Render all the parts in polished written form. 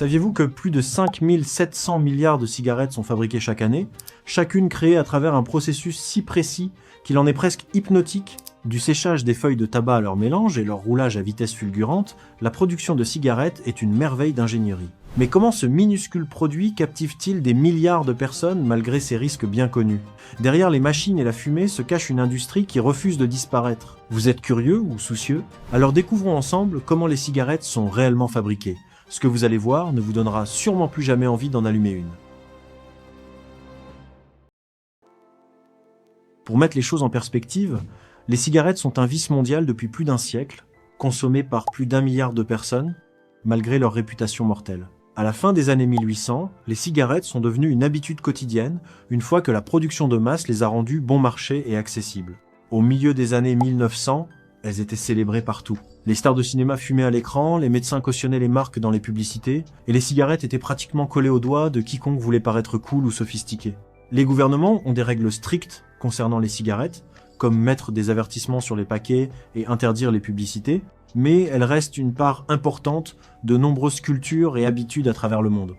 Saviez-vous que plus de 5700 milliards de cigarettes sont fabriquées chaque année, chacune créée à travers un processus si précis qu'il en est presque hypnotique? Du séchage des feuilles de tabac à leur mélange et leur roulage à vitesse fulgurante, la production de cigarettes est une merveille d'ingénierie. Mais comment ce minuscule produit captive-t-il des milliards de personnes malgré ses risques bien connus? Derrière les machines et la fumée se cache une industrie qui refuse de disparaître. Vous êtes curieux ou soucieux? Alors découvrons ensemble comment les cigarettes sont réellement fabriquées. Ce que vous allez voir ne vous donnera sûrement plus jamais envie d'en allumer une. Pour mettre les choses en perspective, les cigarettes sont un vice mondial depuis plus d'un siècle, consommées par plus d'1 milliard de personnes, malgré leur réputation mortelle. À la fin des années 1800, les cigarettes sont devenues une habitude quotidienne, une fois que la production de masse les a rendues bon marché et accessibles. Au milieu des années 1900, elles étaient célébrées partout. Les stars de cinéma fumaient à l'écran, les médecins cautionnaient les marques dans les publicités, et les cigarettes étaient pratiquement collées au doigt de quiconque voulait paraître cool ou sophistiqué. Les gouvernements ont des règles strictes concernant les cigarettes, comme mettre des avertissements sur les paquets et interdire les publicités, mais elles restent une part importante de nombreuses cultures et habitudes à travers le monde.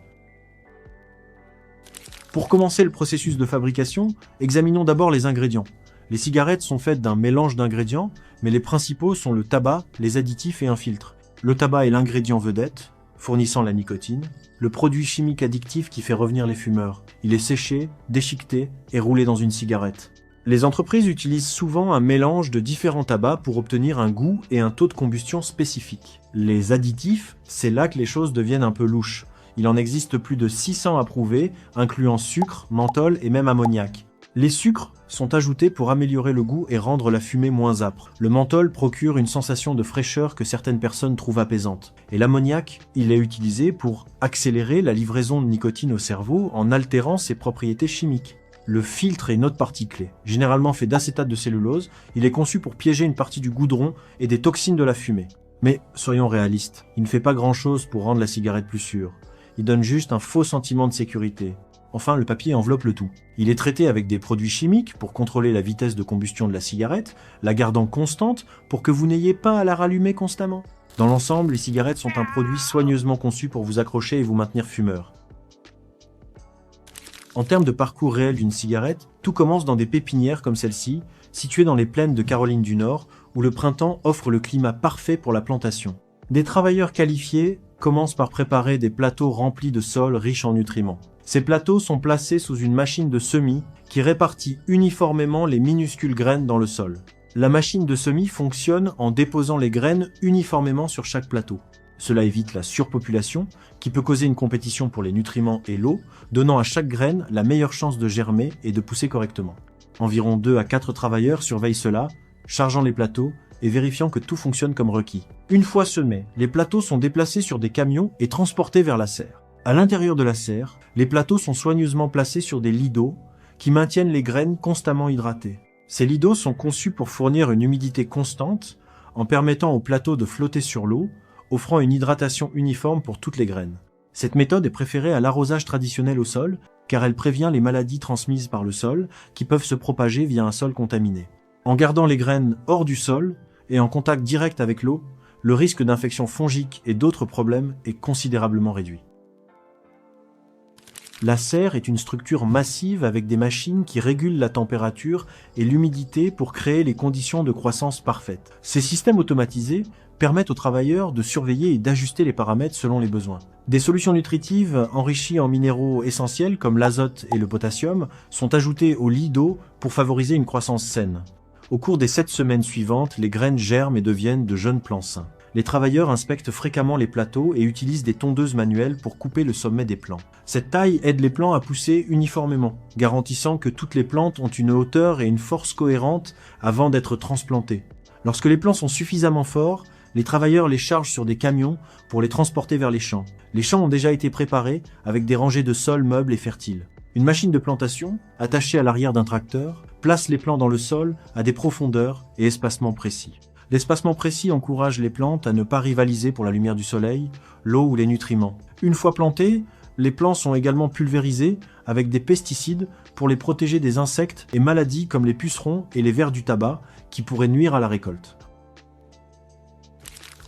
Pour commencer le processus de fabrication, examinons d'abord les ingrédients. Les cigarettes sont faites d'un mélange d'ingrédients, mais les principaux sont le tabac, les additifs et un filtre. Le tabac est l'ingrédient vedette, fournissant la nicotine, le produit chimique addictif qui fait revenir les fumeurs. Il est séché, déchiqueté et roulé dans une cigarette. Les entreprises utilisent souvent un mélange de différents tabacs pour obtenir un goût et un taux de combustion spécifiques. Les additifs, c'est là que les choses deviennent un peu louches. Il en existe plus de 600 approuvés, incluant sucre, menthol et même ammoniac. Les sucres sont ajoutés pour améliorer le goût et rendre la fumée moins âpre. Le menthol procure une sensation de fraîcheur que certaines personnes trouvent apaisante. Et l'ammoniac, il est utilisé pour accélérer la livraison de nicotine au cerveau en altérant ses propriétés chimiques. Le filtre est une autre partie clé. Généralement fait d'acétate de cellulose, il est conçu pour piéger une partie du goudron et des toxines de la fumée. Mais soyons réalistes, il ne fait pas grand-chose pour rendre la cigarette plus sûre. Il donne juste un faux sentiment de sécurité. Enfin, le papier enveloppe le tout. Il est traité avec des produits chimiques pour contrôler la vitesse de combustion de la cigarette, la gardant constante pour que vous n'ayez pas à la rallumer constamment. Dans l'ensemble, les cigarettes sont un produit soigneusement conçu pour vous accrocher et vous maintenir fumeur. En termes de parcours réel d'une cigarette, tout commence dans des pépinières comme celle-ci, situées dans les plaines de Caroline du Nord, où le printemps offre le climat parfait pour la plantation. Des travailleurs qualifiés commencent par préparer des plateaux remplis de sol riches en nutriments. Ces plateaux sont placés sous une machine de semis qui répartit uniformément les minuscules graines dans le sol. La machine de semis fonctionne en déposant les graines uniformément sur chaque plateau. Cela évite la surpopulation, qui peut causer une compétition pour les nutriments et l'eau, donnant à chaque graine la meilleure chance de germer et de pousser correctement. Environ 2 à 4 travailleurs surveillent cela, chargeant les plateaux et vérifiant que tout fonctionne comme requis. Une fois semés, les plateaux sont déplacés sur des camions et transportés vers la serre. À l'intérieur de la serre, les plateaux sont soigneusement placés sur des lits d'eau qui maintiennent les graines constamment hydratées. Ces lits d'eau sont conçus pour fournir une humidité constante en permettant aux plateaux de flotter sur l'eau, offrant une hydratation uniforme pour toutes les graines. Cette méthode est préférée à l'arrosage traditionnel au sol, car elle prévient les maladies transmises par le sol, qui peuvent se propager via un sol contaminé. En gardant les graines hors du sol et en contact direct avec l'eau, le risque d'infection fongique et d'autres problèmes est considérablement réduit. La serre est une structure massive avec des machines qui régulent la température et l'humidité pour créer les conditions de croissance parfaites. Ces systèmes automatisés permettent aux travailleurs de surveiller et d'ajuster les paramètres selon les besoins. Des solutions nutritives enrichies en minéraux essentiels comme l'azote et le potassium sont ajoutées au lit d'eau pour favoriser une croissance saine. Au cours des 7 semaines suivantes, les graines germent et deviennent de jeunes plants sains. Les travailleurs inspectent fréquemment les plateaux et utilisent des tondeuses manuelles pour couper le sommet des plants. Cette taille aide les plants à pousser uniformément, garantissant que toutes les plantes ont une hauteur et une force cohérentes avant d'être transplantées. Lorsque les plants sont suffisamment forts, les travailleurs les chargent sur des camions pour les transporter vers les champs. Les champs ont déjà été préparés avec des rangées de sols meubles et fertiles. Une machine de plantation, attachée à l'arrière d'un tracteur, place les plants dans le sol à des profondeurs et espacements précis. L'espacement précis encourage les plantes à ne pas rivaliser pour la lumière du soleil, l'eau ou les nutriments. Une fois plantés, les plants sont également pulvérisés avec des pesticides pour les protéger des insectes et maladies comme les pucerons et les vers du tabac qui pourraient nuire à la récolte.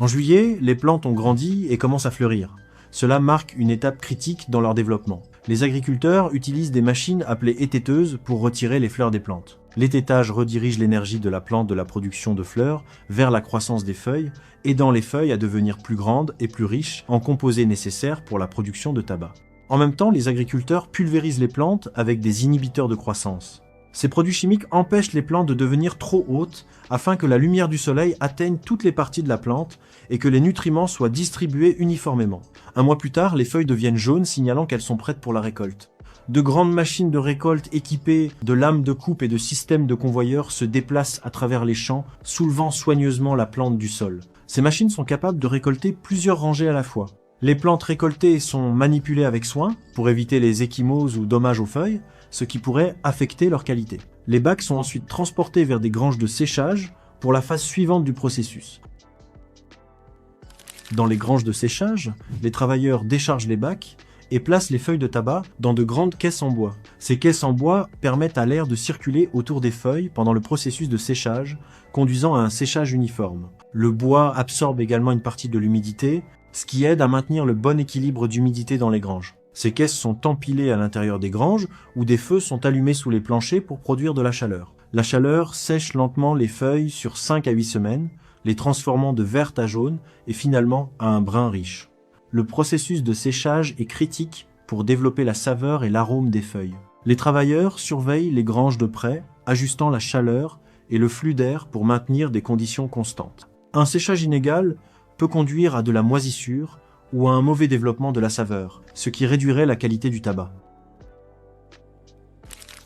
En juillet, les plantes ont grandi et commencent à fleurir. Cela marque une étape critique dans leur développement. Les agriculteurs utilisent des machines appelées étêteuses pour retirer les fleurs des plantes. L'étêtage redirige l'énergie de la plante de la production de fleurs vers la croissance des feuilles, aidant les feuilles à devenir plus grandes et plus riches en composés nécessaires pour la production de tabac. En même temps, les agriculteurs pulvérisent les plantes avec des inhibiteurs de croissance. Ces produits chimiques empêchent les plantes de devenir trop hautes afin que la lumière du soleil atteigne toutes les parties de la plante et que les nutriments soient distribués uniformément. Un mois plus tard, les feuilles deviennent jaunes, signalant qu'elles sont prêtes pour la récolte. De grandes machines de récolte équipées de lames de coupe et de systèmes de convoyeurs se déplacent à travers les champs, soulevant soigneusement la plante du sol. Ces machines sont capables de récolter plusieurs rangées à la fois. Les plantes récoltées sont manipulées avec soin pour éviter les ecchymoses ou dommages aux feuilles, ce qui pourrait affecter leur qualité. Les bacs sont ensuite transportés vers des granges de séchage pour la phase suivante du processus. Dans les granges de séchage, les travailleurs déchargent les bacs et placent les feuilles de tabac dans de grandes caisses en bois. Ces caisses en bois permettent à l'air de circuler autour des feuilles pendant le processus de séchage, conduisant à un séchage uniforme. Le bois absorbe également une partie de l'humidité, ce qui aide à maintenir le bon équilibre d'humidité dans les granges. Ces caisses sont empilées à l'intérieur des granges, où des feux sont allumés sous les planchers pour produire de la chaleur. La chaleur sèche lentement les feuilles sur 5 à 8 semaines, les transformant de verte à jaune et finalement à un brun riche. Le processus de séchage est critique pour développer la saveur et l'arôme des feuilles. Les travailleurs surveillent les granges de près, ajustant la chaleur et le flux d'air pour maintenir des conditions constantes. Un séchage inégal peut conduire à de la moisissure ou à un mauvais développement de la saveur, ce qui réduirait la qualité du tabac.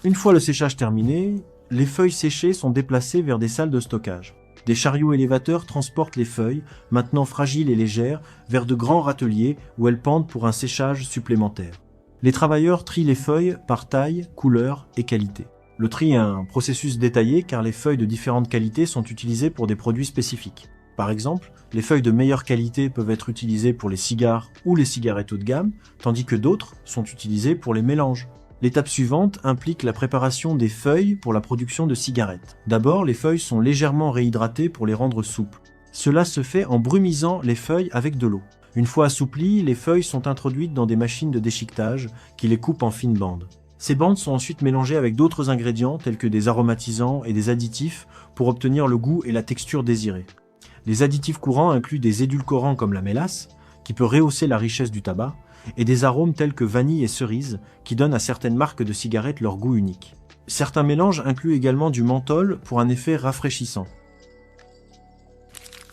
Une fois le séchage terminé, les feuilles séchées sont déplacées vers des salles de stockage. Des chariots élévateurs transportent les feuilles, maintenant fragiles et légères, vers de grands râteliers où elles pendent pour un séchage supplémentaire. Les travailleurs trient les feuilles par taille, couleur et qualité. Le tri est un processus détaillé car les feuilles de différentes qualités sont utilisées pour des produits spécifiques. Par exemple, les feuilles de meilleure qualité peuvent être utilisées pour les cigares ou les cigarettes haut de gamme, tandis que d'autres sont utilisées pour les mélanges. L'étape suivante implique la préparation des feuilles pour la production de cigarettes. D'abord, les feuilles sont légèrement réhydratées pour les rendre souples. Cela se fait en brumisant les feuilles avec de l'eau. Une fois assouplies, les feuilles sont introduites dans des machines de déchiquetage qui les coupent en fines bandes. Ces bandes sont ensuite mélangées avec d'autres ingrédients tels que des aromatisants et des additifs pour obtenir le goût et la texture désirés. Les additifs courants incluent des édulcorants comme la mélasse, qui peut rehausser la richesse du tabac, et des arômes tels que vanille et cerise, qui donnent à certaines marques de cigarettes leur goût unique. Certains mélanges incluent également du menthol pour un effet rafraîchissant.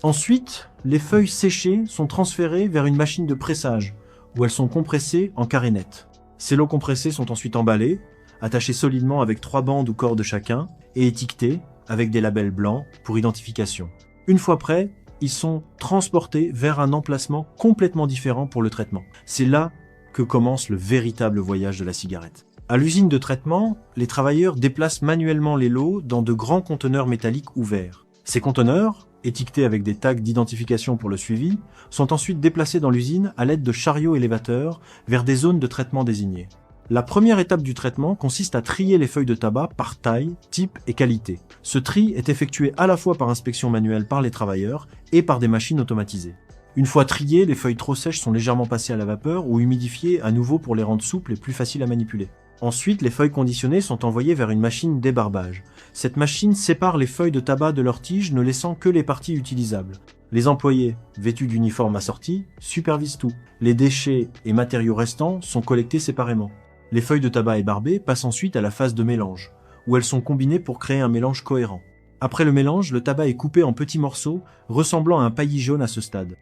Ensuite, les feuilles séchées sont transférées vers une machine de pressage, où elles sont compressées en carénettes. Ces lots compressés sont ensuite emballés, attachés solidement avec 3 bandes ou cordes chacun, et étiquetés avec des labels blancs pour identification. Une fois prêts, ils sont transportés vers un emplacement complètement différent pour le traitement. C'est là que commence le véritable voyage de la cigarette. À l'usine de traitement, les travailleurs déplacent manuellement les lots dans de grands conteneurs métalliques ouverts. Ces conteneurs, étiquetés avec des tags d'identification pour le suivi, sont ensuite déplacés dans l'usine à l'aide de chariots élévateurs vers des zones de traitement désignées. La première étape du traitement consiste à trier les feuilles de tabac par taille, type et qualité. Ce tri est effectué à la fois par inspection manuelle par les travailleurs et par des machines automatisées. Une fois triées, les feuilles trop sèches sont légèrement passées à la vapeur ou humidifiées à nouveau pour les rendre souples et plus faciles à manipuler. Ensuite, les feuilles conditionnées sont envoyées vers une machine débarbage. Cette machine sépare les feuilles de tabac de leurs tiges, ne laissant que les parties utilisables. Les employés, vêtus d'uniformes assortis, supervisent tout. Les déchets et matériaux restants sont collectés séparément. Les feuilles de tabac ébarbées passent ensuite à la phase de mélange, où elles sont combinées pour créer un mélange cohérent. Après le mélange, le tabac est coupé en petits morceaux, ressemblant à un paillis jaune à ce stade.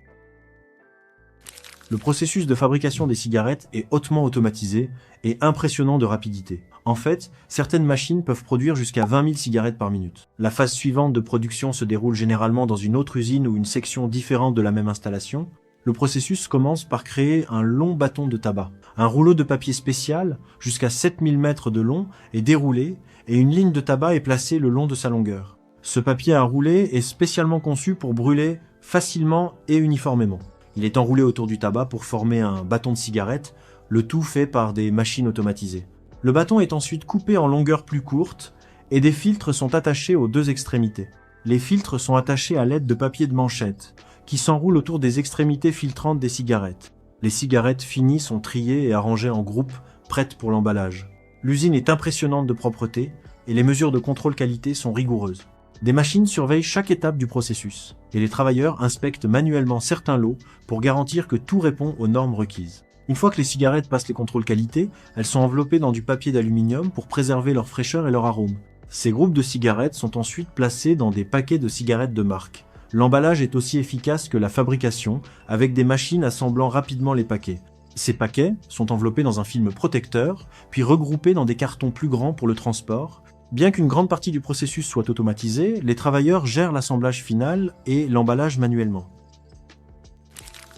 Le processus de fabrication des cigarettes est hautement automatisé et impressionnant de rapidité. En fait, certaines machines peuvent produire jusqu'à 20 000 cigarettes par minute. La phase suivante de production se déroule généralement dans une autre usine ou une section différente de la même installation. Le processus commence par créer un long bâton de tabac. Un rouleau de papier spécial, jusqu'à 7000 mètres de long, est déroulé et une ligne de tabac est placée le long de sa longueur. Ce papier à rouler est spécialement conçu pour brûler facilement et uniformément. Il est enroulé autour du tabac pour former un bâton de cigarette, le tout fait par des machines automatisées. Le bâton est ensuite coupé en longueurs plus courtes et des filtres sont attachés aux deux extrémités. Les filtres sont attachés à l'aide de papier de manchette, qui s'enroulent autour des extrémités filtrantes des cigarettes. Les cigarettes finies sont triées et arrangées en groupes, prêtes pour l'emballage. L'usine est impressionnante de propreté et les mesures de contrôle qualité sont rigoureuses. Des machines surveillent chaque étape du processus et les travailleurs inspectent manuellement certains lots pour garantir que tout répond aux normes requises. Une fois que les cigarettes passent les contrôles qualité, elles sont enveloppées dans du papier d'aluminium pour préserver leur fraîcheur et leur arôme. Ces groupes de cigarettes sont ensuite placés dans des paquets de cigarettes de marque. L'emballage est aussi efficace que la fabrication, avec des machines assemblant rapidement les paquets. Ces paquets sont enveloppés dans un film protecteur, puis regroupés dans des cartons plus grands pour le transport. Bien qu'une grande partie du processus soit automatisée, les travailleurs gèrent l'assemblage final et l'emballage manuellement.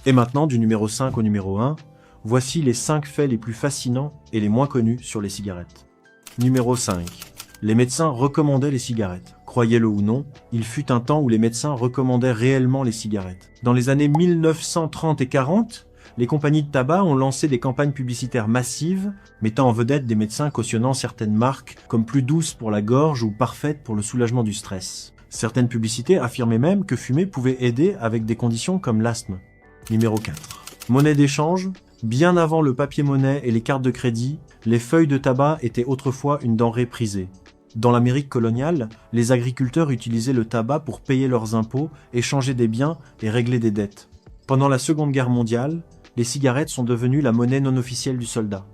Et maintenant, du numéro 5 au numéro 1, voici les 5 faits les plus fascinants et les moins connus sur les cigarettes. Numéro 5. Les médecins recommandaient les cigarettes. Croyez-le ou non, il fut un temps où les médecins recommandaient réellement les cigarettes. Dans les années 1930 et 40, les compagnies de tabac ont lancé des campagnes publicitaires massives, mettant en vedette des médecins cautionnant certaines marques comme plus douces pour la gorge ou parfaites pour le soulagement du stress. Certaines publicités affirmaient même que fumer pouvait aider avec des conditions comme l'asthme. Numéro 4. Monnaie d'échange. Bien avant le papier-monnaie et les cartes de crédit, les feuilles de tabac étaient autrefois une denrée prisée. Dans l'Amérique coloniale, les agriculteurs utilisaient le tabac pour payer leurs impôts, échanger des biens et régler des dettes. Pendant la Seconde Guerre mondiale, les cigarettes sont devenues la monnaie non officielle du soldat.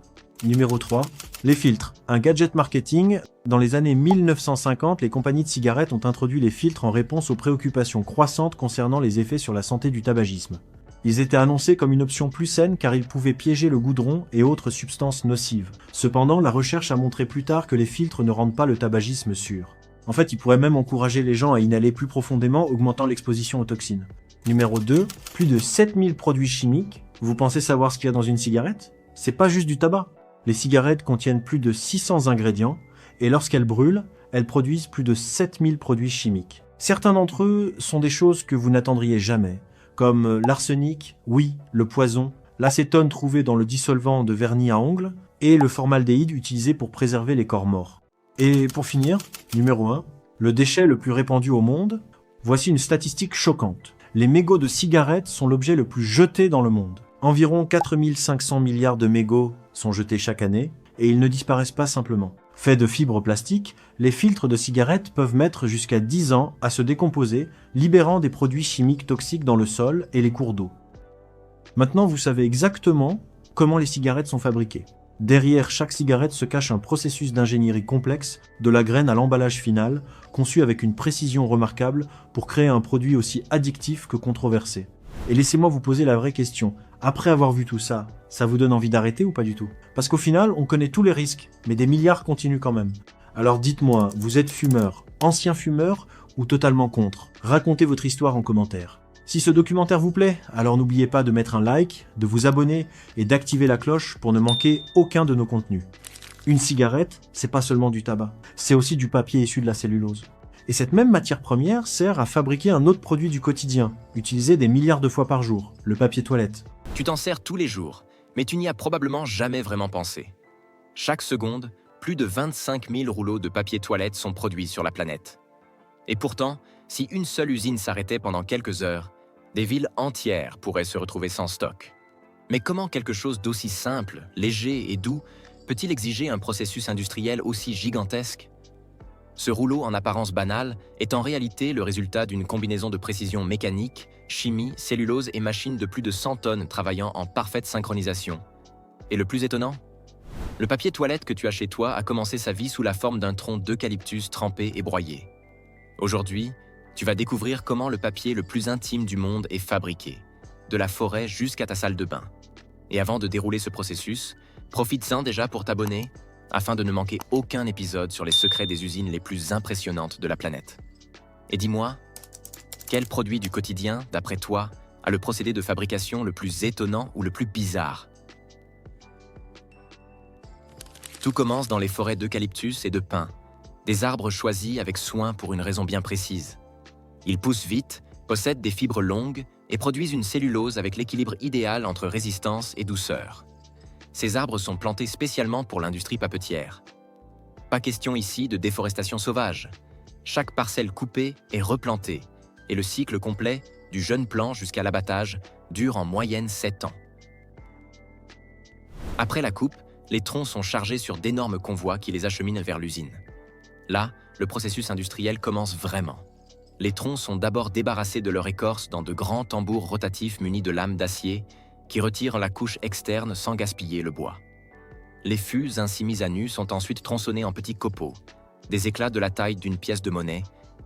Numéro 3. Les filtres. Un gadget marketing. Dans les années 1950, les compagnies de cigarettes ont introduit les filtres en réponse aux préoccupations croissantes concernant les effets sur la santé du tabagisme. Ils étaient annoncés comme une option plus saine car ils pouvaient piéger le goudron et autres substances nocives. Cependant, la recherche a montré plus tard que les filtres ne rendent pas le tabagisme sûr. En fait, ils pourraient même encourager les gens à inhaler plus profondément, augmentant l'exposition aux toxines. Numéro 2. Plus de 7000 produits chimiques. Vous pensez savoir ce qu'il y a dans une cigarette? C'est pas juste du tabac. Les cigarettes contiennent plus de 600 ingrédients et lorsqu'elles brûlent, elles produisent plus de 7000 produits chimiques. Certains d'entre eux sont des choses que vous n'attendriez jamais, comme l'arsenic, oui, le poison, l'acétone trouvé dans le dissolvant de vernis à ongles et le formaldéhyde utilisé pour préserver les corps morts. Et pour finir, numéro 1, le déchet le plus répandu au monde. Voici une statistique choquante. Les mégots de cigarettes sont l'objet le plus jeté dans le monde. Environ 4500 milliards de mégots sont jetés chaque année et ils ne disparaissent pas simplement. Faits de fibres plastiques, les filtres de cigarettes peuvent mettre jusqu'à 10 ans à se décomposer, libérant des produits chimiques toxiques dans le sol et les cours d'eau. Maintenant, vous savez exactement comment les cigarettes sont fabriquées. Derrière chaque cigarette se cache un processus d'ingénierie complexe, de la graine à l'emballage final, conçu avec une précision remarquable pour créer un produit aussi addictif que controversé. Et laissez-moi vous poser la vraie question. Après avoir vu tout ça, ça vous donne envie d'arrêter ou pas du tout? Parce qu'au final, on connaît tous les risques, mais des milliards continuent quand même. Alors dites-moi, vous êtes fumeur, ancien fumeur ou totalement contre? Racontez votre histoire en commentaire. Si ce documentaire vous plaît, alors n'oubliez pas de mettre un like, de vous abonner et d'activer la cloche pour ne manquer aucun de nos contenus. Une cigarette, c'est pas seulement du tabac, c'est aussi du papier issu de la cellulose. Et cette même matière première sert à fabriquer un autre produit du quotidien, utilisé des milliards de fois par jour, le papier toilette. Tu t'en sers tous les jours, mais tu n'y as probablement jamais vraiment pensé. Chaque seconde, plus de 25 000 rouleaux de papier toilette sont produits sur la planète. Et pourtant, si une seule usine s'arrêtait pendant quelques heures, des villes entières pourraient se retrouver sans stock. Mais comment quelque chose d'aussi simple, léger et doux peut-il exiger un processus industriel aussi gigantesque? Ce rouleau en apparence banal est en réalité le résultat d'une combinaison de précision mécanique, chimie, cellulose et machines de plus de 100 tonnes travaillant en parfaite synchronisation. Et le plus étonnant? Le papier toilette que tu as chez toi a commencé sa vie sous la forme d'un tronc d'eucalyptus trempé et broyé. Aujourd'hui, tu vas découvrir comment le papier le plus intime du monde est fabriqué, de la forêt jusqu'à ta salle de bain. Et avant de dérouler ce processus, profites-en déjà pour t'abonner, afin de ne manquer aucun épisode sur les secrets des usines les plus impressionnantes de la planète. Et dis-moi, quel produit du quotidien, d'après toi, a le procédé de fabrication le plus étonnant ou le plus bizarre? Tout commence dans les forêts d'eucalyptus et de pin, des arbres choisis avec soin pour une raison bien précise. Ils poussent vite, possèdent des fibres longues et produisent une cellulose avec l'équilibre idéal entre résistance et douceur. Ces arbres sont plantés spécialement pour l'industrie papetière. Pas question ici de déforestation sauvage. Chaque parcelle coupée est replantée et le cycle complet, du jeune plant jusqu'à l'abattage, dure en moyenne 7 ans. Après la coupe, les troncs sont chargés sur d'énormes convois qui les acheminent vers l'usine. Là, le processus industriel commence vraiment. Les troncs sont d'abord débarrassés de leur écorce dans de grands tambours rotatifs munis de lames d'acier qui retirent la couche externe sans gaspiller le bois. Les fûts ainsi mis à nu sont ensuite tronçonnés en petits copeaux, des éclats de la taille d'une pièce de monnaie,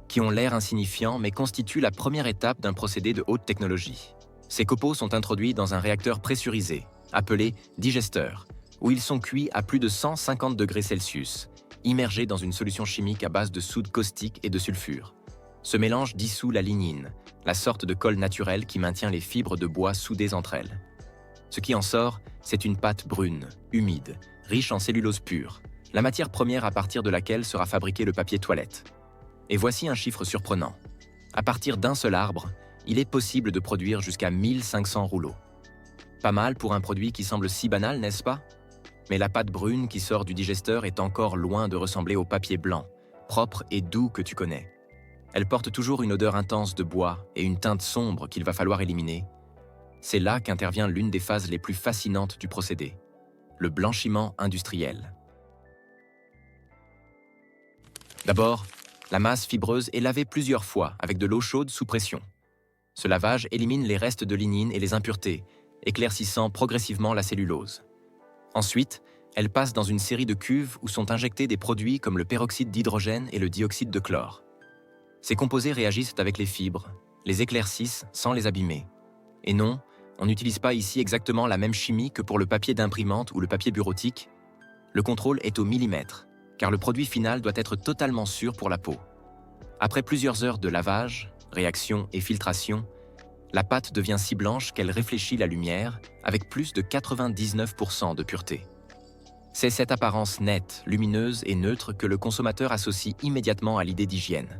qui ont l'air insignifiants mais constituent la première étape d'un procédé de haute technologie. Ces copeaux sont introduits dans un réacteur pressurisé, appelé digesteur, où ils sont cuits à plus de 150 degrés Celsius, immergés dans une solution chimique à base de soude caustique et de sulfure. Ce mélange dissout la lignine, la sorte de colle naturelle qui maintient les fibres de bois soudées entre elles. Ce qui en sort, c'est une pâte brune, humide, riche en cellulose pure, la matière première à partir de laquelle sera fabriqué le papier toilette. Et voici un chiffre surprenant. À partir d'un seul arbre, il est possible de produire jusqu'à 1500 rouleaux. Pas mal pour un produit qui semble si banal, n'est-ce pas? Mais la pâte brune qui sort du digesteur est encore loin de ressembler au papier blanc, propre et doux que tu connais. Elle porte toujours une odeur intense de bois et une teinte sombre qu'il va falloir éliminer. C'est là qu'intervient l'une des phases les plus fascinantes du procédé, le blanchiment industriel. D'abord, la masse fibreuse est lavée plusieurs fois avec de l'eau chaude sous pression. Ce lavage élimine les restes de lignine et les impuretés, éclaircissant progressivement la cellulose. Ensuite, elle passe dans une série de cuves où sont injectés des produits comme le peroxyde d'hydrogène et le dioxyde de chlore. Ces composés réagissent avec les fibres, les éclaircissent sans les abîmer. Et non, on n'utilise pas ici exactement la même chimie que pour le papier d'imprimante ou le papier bureautique. Le contrôle est au millimètre, car le produit final doit être totalement sûr pour la peau. Après plusieurs heures de lavage, réaction et filtration, la pâte devient si blanche qu'elle réfléchit la lumière avec plus de 99% de pureté. C'est cette apparence nette, lumineuse et neutre que le consommateur associe immédiatement à l'idée d'hygiène.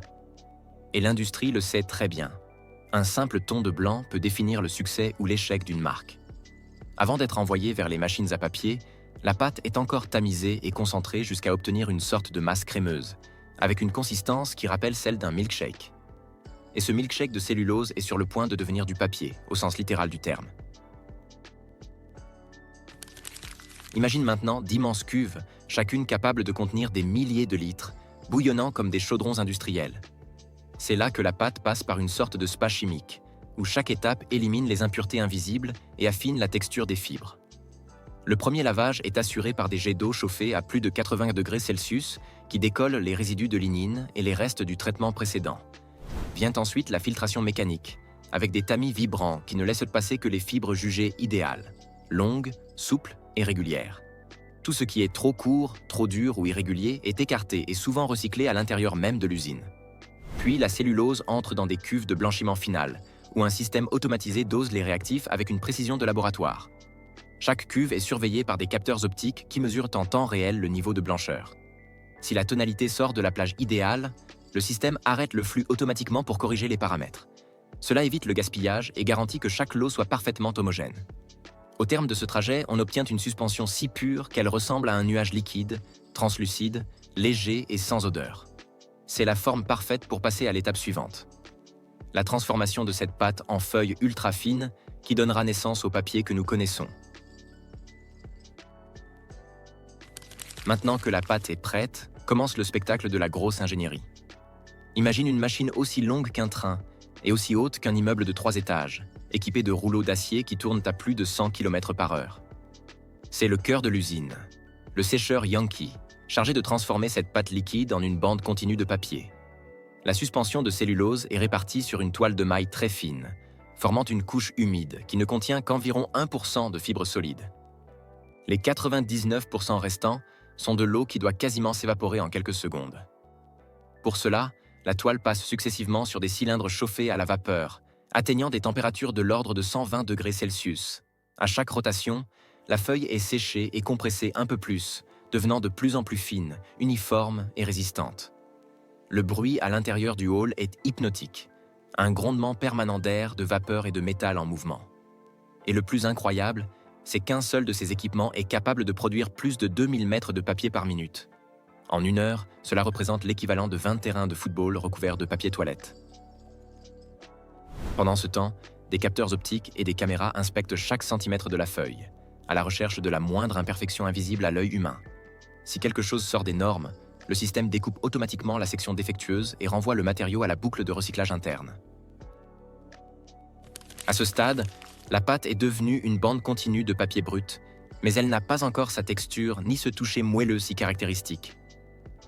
Et l'industrie le sait très bien. Un simple ton de blanc peut définir le succès ou l'échec d'une marque. Avant d'être envoyée vers les machines à papier, la pâte est encore tamisée et concentrée jusqu'à obtenir une sorte de masse crémeuse, avec une consistance qui rappelle celle d'un milkshake. Et ce milkshake de cellulose est sur le point de devenir du papier, au sens littéral du terme. Imagine maintenant d'immenses cuves, chacune capable de contenir des milliers de litres, bouillonnant comme des chaudrons industriels. C'est là que la pâte passe par une sorte de spa chimique, où chaque étape élimine les impuretés invisibles et affine la texture des fibres. Le premier lavage est assuré par des jets d'eau chauffés à plus de 80 degrés Celsius qui décollent les résidus de lignine et les restes du traitement précédent. Vient ensuite la filtration mécanique, avec des tamis vibrants qui ne laissent passer que les fibres jugées idéales, longues, souples et régulières. Tout ce qui est trop court, trop dur ou irrégulier est écarté et souvent recyclé à l'intérieur même de l'usine. Puis la cellulose entre dans des cuves de blanchiment final, où un système automatisé dose les réactifs avec une précision de laboratoire. Chaque cuve est surveillée par des capteurs optiques qui mesurent en temps réel le niveau de blancheur. Si la tonalité sort de la plage idéale, le système arrête le flux automatiquement pour corriger les paramètres. Cela évite le gaspillage et garantit que chaque lot soit parfaitement homogène. Au terme de ce trajet, on obtient une suspension si pure qu'elle ressemble à un nuage liquide, translucide, léger et sans odeur. C'est la forme parfaite pour passer à l'étape suivante. La transformation de cette pâte en feuilles ultra fines qui donnera naissance au papier que nous connaissons. Maintenant que la pâte est prête, commence le spectacle de la grosse ingénierie. Imagine une machine aussi longue qu'un train et aussi haute qu'un immeuble de 3 étages, équipée de rouleaux d'acier qui tournent à plus de 100 km/h. C'est le cœur de l'usine, le sécheur Yankee, chargé de transformer cette pâte liquide en une bande continue de papier. La suspension de cellulose est répartie sur une toile de maille très fine, formant une couche humide qui ne contient qu'environ 1% de fibres solides. Les 99% restants sont de l'eau qui doit quasiment s'évaporer en quelques secondes. Pour cela, la toile passe successivement sur des cylindres chauffés à la vapeur, atteignant des températures de l'ordre de 120 degrés Celsius. À chaque rotation, la feuille est séchée et compressée un peu plus, devenant de plus en plus fine, uniforme et résistante. Le bruit à l'intérieur du hall est hypnotique, un grondement permanent d'air, de vapeur et de métal en mouvement. Et le plus incroyable, c'est qu'un seul de ces équipements est capable de produire plus de 2000 mètres de papier par minute. En 1 heure, cela représente l'équivalent de 20 terrains de football recouverts de papier toilette. Pendant ce temps, des capteurs optiques et des caméras inspectent chaque centimètre de la feuille, à la recherche de la moindre imperfection invisible à l'œil humain. Si quelque chose sort des normes, le système découpe automatiquement la section défectueuse et renvoie le matériau à la boucle de recyclage interne. À ce stade, la pâte est devenue une bande continue de papier brut, mais elle n'a pas encore sa texture ni ce toucher moelleux si caractéristique.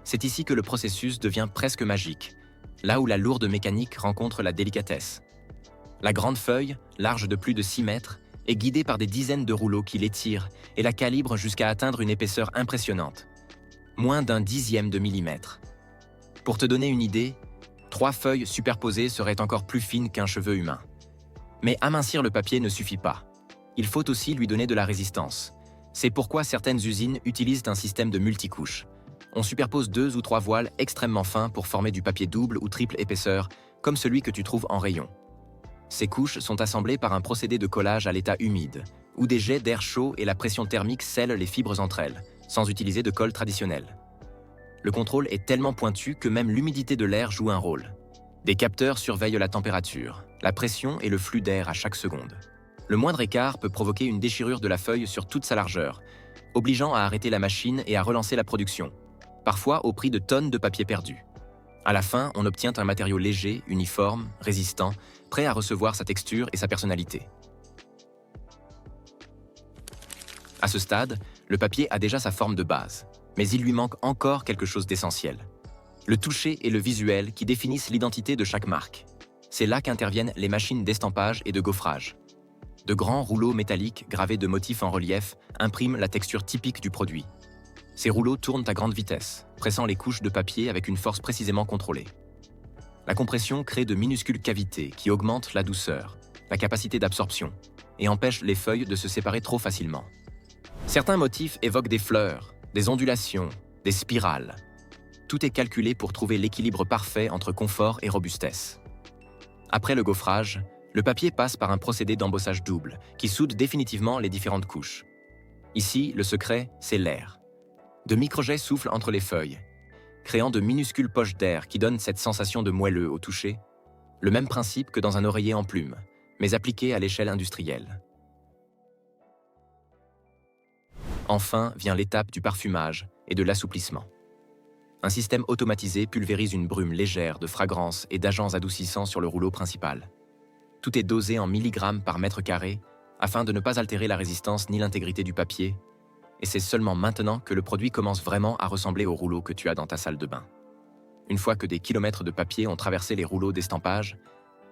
C'est ici que le processus devient presque magique, là où la lourde mécanique rencontre la délicatesse. La grande feuille, large de plus de 6 mètres, est guidée par des dizaines de rouleaux qui l'étirent et la calibrent jusqu'à atteindre une épaisseur impressionnante, moins d'un dixième de millimètre. Pour te donner une idée, 3 feuilles superposées seraient encore plus fines qu'un cheveu humain. Mais amincir le papier ne suffit pas. Il faut aussi lui donner de la résistance. C'est pourquoi certaines usines utilisent un système de multicouches. On superpose 2 ou 3 voiles extrêmement fins pour former du papier double ou triple épaisseur, comme celui que tu trouves en rayon. Ces couches sont assemblées par un procédé de collage à l'état humide, où des jets d'air chaud et la pression thermique scellent les fibres entre elles, sans utiliser de colle traditionnelle. Le contrôle est tellement pointu que même l'humidité de l'air joue un rôle. Des capteurs surveillent la température, la pression et le flux d'air à chaque seconde. Le moindre écart peut provoquer une déchirure de la feuille sur toute sa largeur, obligeant à arrêter la machine et à relancer la production, parfois au prix de tonnes de papier perdu. À la fin, on obtient un matériau léger, uniforme, résistant, prêt à recevoir sa texture et sa personnalité. À ce stade, le papier a déjà sa forme de base, mais il lui manque encore quelque chose d'essentiel. Le toucher et le visuel qui définissent l'identité de chaque marque. C'est là qu'interviennent les machines d'estampage et de gaufrage. De grands rouleaux métalliques gravés de motifs en relief impriment la texture typique du produit. Ces rouleaux tournent à grande vitesse, pressant les couches de papier avec une force précisément contrôlée. La compression crée de minuscules cavités qui augmentent la douceur, la capacité d'absorption, et empêchent les feuilles de se séparer trop facilement. Certains motifs évoquent des fleurs, des ondulations, des spirales. Tout est calculé pour trouver l'équilibre parfait entre confort et robustesse. Après le gaufrage, le papier passe par un procédé d'embossage double qui soude définitivement les différentes couches. Ici, le secret, c'est l'air. De microjets soufflent entre les feuilles, créant de minuscules poches d'air qui donnent cette sensation de moelleux au toucher, le même principe que dans un oreiller en plume, mais appliqué à l'échelle industrielle. Enfin vient l'étape du parfumage et de l'assouplissement. Un système automatisé pulvérise une brume légère de fragrances et d'agents adoucissants sur le rouleau principal. Tout est dosé en milligrammes par mètre carré afin de ne pas altérer la résistance ni l'intégrité du papier, et c'est seulement maintenant que le produit commence vraiment à ressembler au rouleau que tu as dans ta salle de bain. Une fois que des kilomètres de papier ont traversé les rouleaux d'estampage,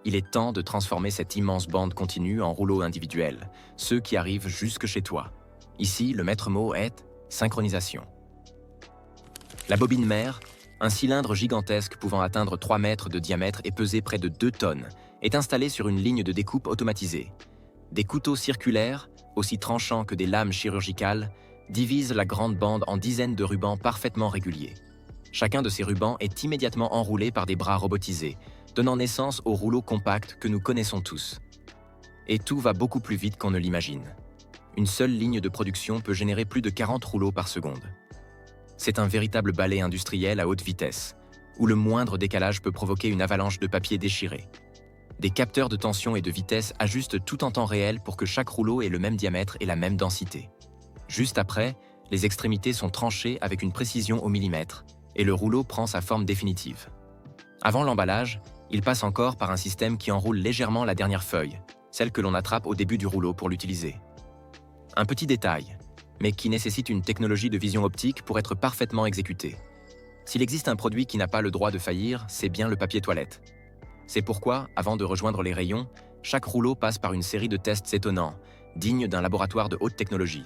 il est temps de transformer cette immense bande continue en rouleaux individuels, ceux qui arrivent jusque chez toi. Ici, le maître mot est synchronisation. La bobine mère, un cylindre gigantesque pouvant atteindre 3 mètres de diamètre et peser près de 2 tonnes, est installée sur une ligne de découpe automatisée. Des couteaux circulaires, aussi tranchants que des lames chirurgicales, divisent la grande bande en dizaines de rubans parfaitement réguliers. Chacun de ces rubans est immédiatement enroulé par des bras robotisés, donnant naissance au rouleau compact que nous connaissons tous. Et tout va beaucoup plus vite qu'on ne l'imagine. Une seule ligne de production peut générer plus de 40 rouleaux par seconde. C'est un véritable balai industriel à haute vitesse, où le moindre décalage peut provoquer une avalanche de papier déchiré. Des capteurs de tension et de vitesse ajustent tout en temps réel pour que chaque rouleau ait le même diamètre et la même densité. Juste après, les extrémités sont tranchées avec une précision au millimètre, et le rouleau prend sa forme définitive. Avant l'emballage, il passe encore par un système qui enroule légèrement la dernière feuille, celle que l'on attrape au début du rouleau pour l'utiliser. Un petit détail, mais qui nécessite une technologie de vision optique pour être parfaitement exécuté. S'il existe un produit qui n'a pas le droit de faillir, c'est bien le papier toilette. C'est pourquoi, avant de rejoindre les rayons, chaque rouleau passe par une série de tests étonnants, dignes d'un laboratoire de haute technologie.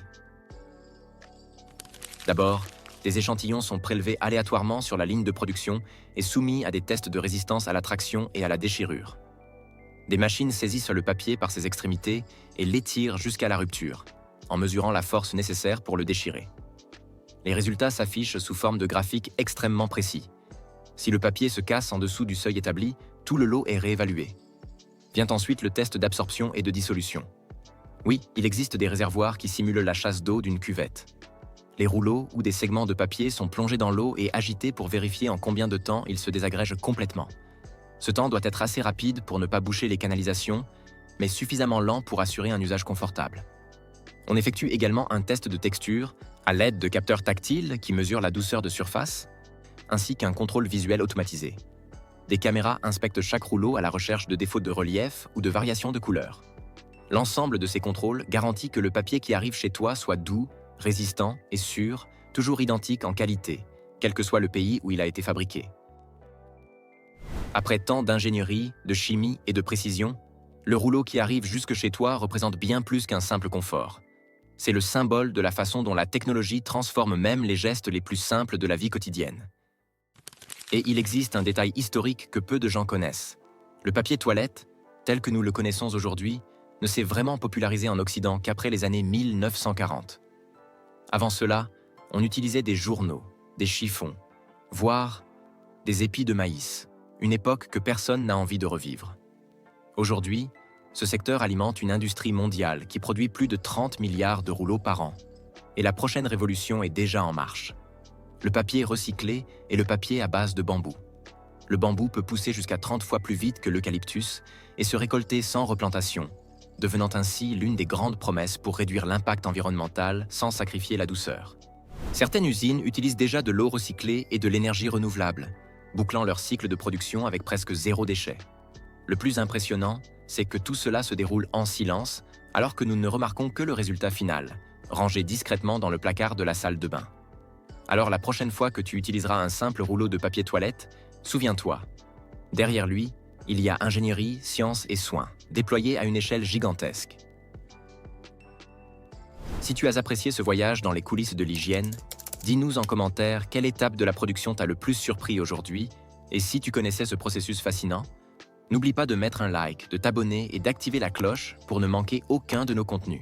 D'abord, des échantillons sont prélevés aléatoirement sur la ligne de production et soumis à des tests de résistance à la traction et à la déchirure. Des machines saisissent le papier par ses extrémités et l'étirent jusqu'à la rupture, en mesurant la force nécessaire pour le déchirer. Les résultats s'affichent sous forme de graphiques extrêmement précis. Si le papier se casse en dessous du seuil établi, tout le lot est réévalué. Vient ensuite le test d'absorption et de dissolution. Oui, il existe des réservoirs qui simulent la chasse d'eau d'une cuvette. Les rouleaux ou des segments de papier sont plongés dans l'eau et agités pour vérifier en combien de temps ils se désagrègent complètement. Ce temps doit être assez rapide pour ne pas boucher les canalisations, mais suffisamment lent pour assurer un usage confortable. On effectue également un test de texture à l'aide de capteurs tactiles qui mesurent la douceur de surface, ainsi qu'un contrôle visuel automatisé. Des caméras inspectent chaque rouleau à la recherche de défauts de relief ou de variations de couleur. L'ensemble de ces contrôles garantit que le papier qui arrive chez toi soit doux, résistant et sûr, toujours identique en qualité, quel que soit le pays où il a été fabriqué. Après tant d'ingénierie, de chimie et de précision, le rouleau qui arrive jusque chez toi représente bien plus qu'un simple confort. C'est le symbole de la façon dont la technologie transforme même les gestes les plus simples de la vie quotidienne. Et il existe un détail historique que peu de gens connaissent. Le papier toilette, tel que nous le connaissons aujourd'hui, ne s'est vraiment popularisé en Occident qu'après les années 1940. Avant cela, on utilisait des journaux, des chiffons, voire des épis de maïs, une époque que personne n'a envie de revivre. Aujourd'hui, ce secteur alimente une industrie mondiale qui produit plus de 30 milliards de rouleaux par an. Et la prochaine révolution est déjà en marche. Le papier recyclé est le papier à base de bambou. Le bambou peut pousser jusqu'à 30 fois plus vite que l'eucalyptus et se récolter sans replantation, devenant ainsi l'une des grandes promesses pour réduire l'impact environnemental sans sacrifier la douceur. Certaines usines utilisent déjà de l'eau recyclée et de l'énergie renouvelable, bouclant leur cycle de production avec presque zéro déchet. Le plus impressionnant, c'est que tout cela se déroule en silence, alors que nous ne remarquons que le résultat final, rangé discrètement dans le placard de la salle de bain. Alors la prochaine fois que tu utiliseras un simple rouleau de papier toilette, souviens-toi, derrière lui, il y a ingénierie, science et soins, déployés à une échelle gigantesque. Si tu as apprécié ce voyage dans les coulisses de l'hygiène, dis-nous en commentaire quelle étape de la production t'a le plus surpris aujourd'hui, et si tu connaissais ce processus fascinant, n'oublie pas de mettre un like, de t'abonner et d'activer la cloche pour ne manquer aucun de nos contenus.